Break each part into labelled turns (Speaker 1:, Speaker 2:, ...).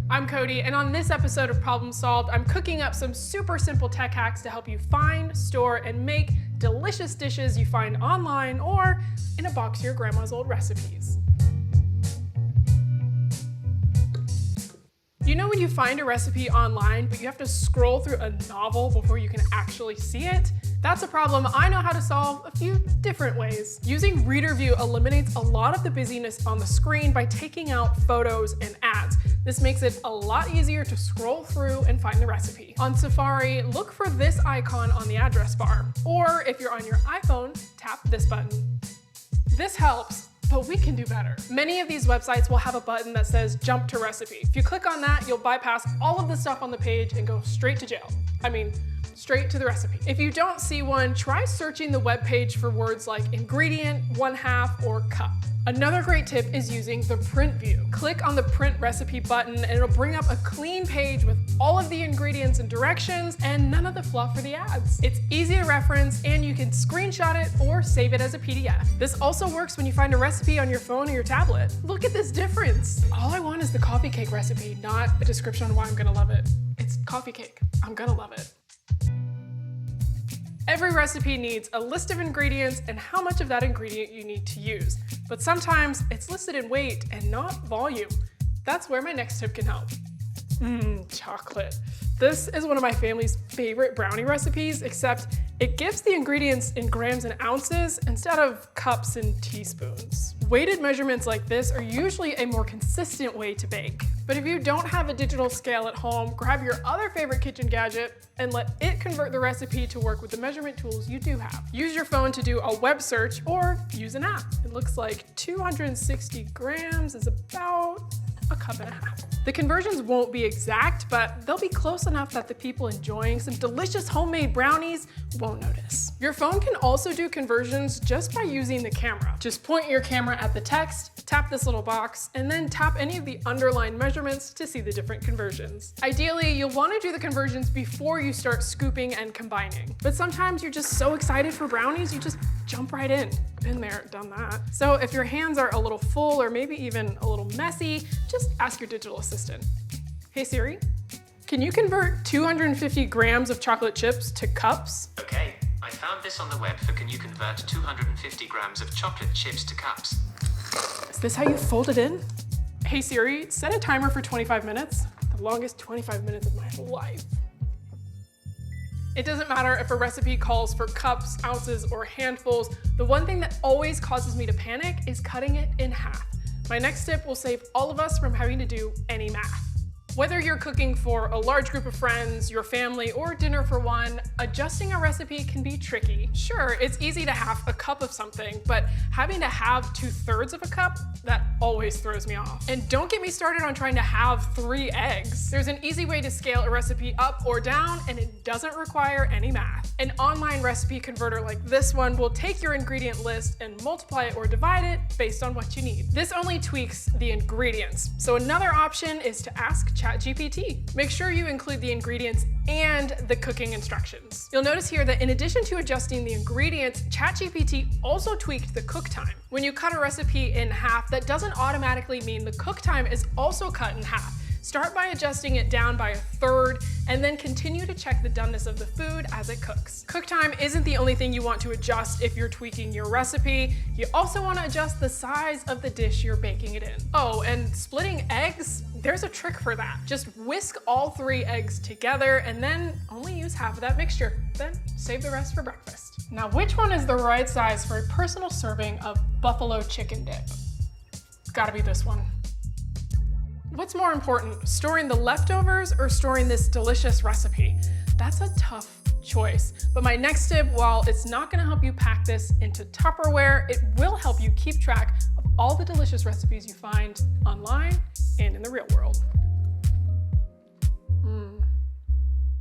Speaker 1: I'm Cody, and on this episode of Problem Solved, I'm cooking up some super simple tech hacks to help you find, store, and make delicious dishes you find online or in a box of your grandma's old recipes. You know when you find a recipe online, but you have to scroll through a novel before you can actually see it? That's a problem I know how to solve a few different ways. Using Reader View eliminates a lot of the busyness on the screen by taking out photos and ads. This makes it a lot easier to scroll through and find the recipe. On Safari, look for this icon on the address bar. Or if you're on your iPhone, tap this button. This helps, but we can do better. Many of these websites will have a button that says jump to recipe. If you click on that, you'll bypass all of the stuff on the page and go straight to jail. Straight to the recipe. If you don't see one, try searching the web page for words like ingredient, 1/2, or cup. Another great tip is using the print view. Click on the print recipe button and it'll bring up a clean page with all of the ingredients and directions and none of the fluff or the ads. It's easy to reference and you can screenshot it or save it as a PDF. This also works when you find a recipe on your phone or your tablet. Look at this difference. All I want is the coffee cake recipe, not a description on why I'm gonna love it. It's coffee cake. I'm gonna love it. Every recipe needs a list of ingredients and how much of that ingredient you need to use. But sometimes it's listed in weight and not volume. That's where my next tip can help. Chocolate. This is one of my family's favorite brownie recipes, except it gives the ingredients in grams and ounces instead of cups and teaspoons. Weighted measurements like this are usually a more consistent way to bake. But if you don't have a digital scale at home, grab your other favorite kitchen gadget and let it convert the recipe to work with the measurement tools you do have. Use your phone to do a web search or use an app. It looks like 260 grams is about a cup and a half. The conversions won't be exact, but they'll be close enough that the people enjoying some delicious homemade brownies won't notice. Your phone can also do conversions just by using the camera. Just point your camera at the text, tap this little box, and then tap any of the underlined measurements to see the different conversions. Ideally, you'll want to do the conversions before you start scooping and combining. But sometimes you're just so excited for brownies, you just jump right in. Been there, done that. So if your hands are a little full or maybe even a little messy, just ask your digital assistant. Hey Siri, can you convert 250 grams of chocolate chips to cups?
Speaker 2: Okay, I found this on the web for can you convert 250 grams of chocolate chips to cups.
Speaker 1: Is this how you fold it in? Hey Siri, set a timer for 25 minutes. The longest 25 minutes of my life. It doesn't matter if a recipe calls for cups, ounces, or handfuls. The one thing that always causes me to panic is cutting it in half. My next tip will save all of us from having to do any math. Whether you're cooking for a large group of friends, your family, or dinner for one, adjusting a recipe can be tricky. Sure, it's easy to half a cup of something, but having to have 2/3 of a cup, that always throws me off. And don't get me started on trying to have 3 eggs. There's an easy way to scale a recipe up or down, and it doesn't require any math. An online recipe converter like this one will take your ingredient list and multiply it or divide it based on what you need. This only tweaks the ingredients. So another option is to ask ChatGPT. Make sure you include the ingredients and the cooking instructions. You'll notice here that in addition to adjusting the ingredients, ChatGPT also tweaked the cook time. When you cut a recipe in half, that doesn't automatically mean the cook time is also cut in half. Start by adjusting it down by 1/3 and then continue to check the doneness of the food as it cooks. Cook time isn't the only thing you want to adjust if you're tweaking your recipe. You also want to adjust the size of the dish you're baking it in. Oh, and splitting eggs, there's a trick for that. Just whisk all 3 eggs together and then only use half of that mixture. Then save the rest for breakfast. Now, which one is the right size for a personal serving of buffalo chicken dip? It's gotta be this one. What's more important, storing the leftovers or storing this delicious recipe? That's a tough choice. But my next tip, while it's not gonna help you pack this into Tupperware, it will help you keep track of all the delicious recipes you find online and in the real world.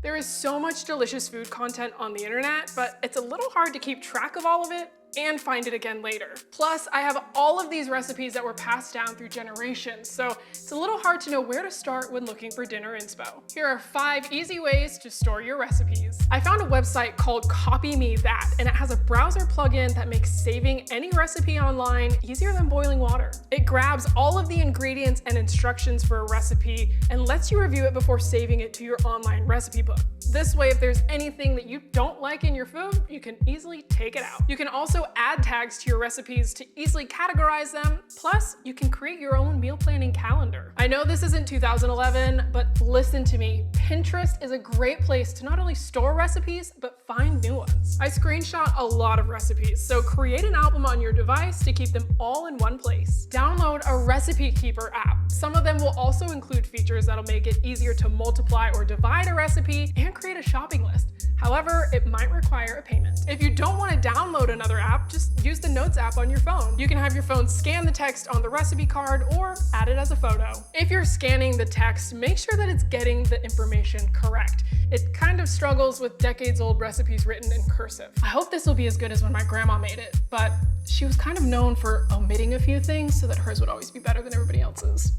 Speaker 1: There is so much delicious food content on the internet, but it's a little hard to keep track of all of it and find it again later. Plus, I have all of these recipes that were passed down through generations, so it's a little hard to know where to start when looking for dinner inspo. Here are 5 easy ways to store your recipes. I found a website called Copy Me That, and it has a browser plugin that makes saving any recipe online easier than boiling water. It grabs all of the ingredients and instructions for a recipe and lets you review it before saving it to your online recipe book. This way, if there's anything that you don't like in your food, you can easily take it out. You can also add tags to your recipes to easily categorize them. Plus, you can create your own meal planning calendar. I know this isn't 2011, but listen to me. Pinterest is a great place to not only store recipes, but find new ones. I screenshot a lot of recipes, so create an album on your device to keep them all in one place. Download a recipe keeper app. Some of them will also include features that'll make it easier to multiply or divide a recipe and create a shopping list. However, it might require a payment. If you don't want to download another app, just use the Notes app on your phone. You can have your phone scan the text on the recipe card or add it as a photo. If you're scanning the text, make sure that it's getting the information correct. It kind of struggles with decades-old recipes written in cursive. I hope this will be as good as when my grandma made it, but she was kind of known for omitting a few things so that hers would always be better than everybody else's.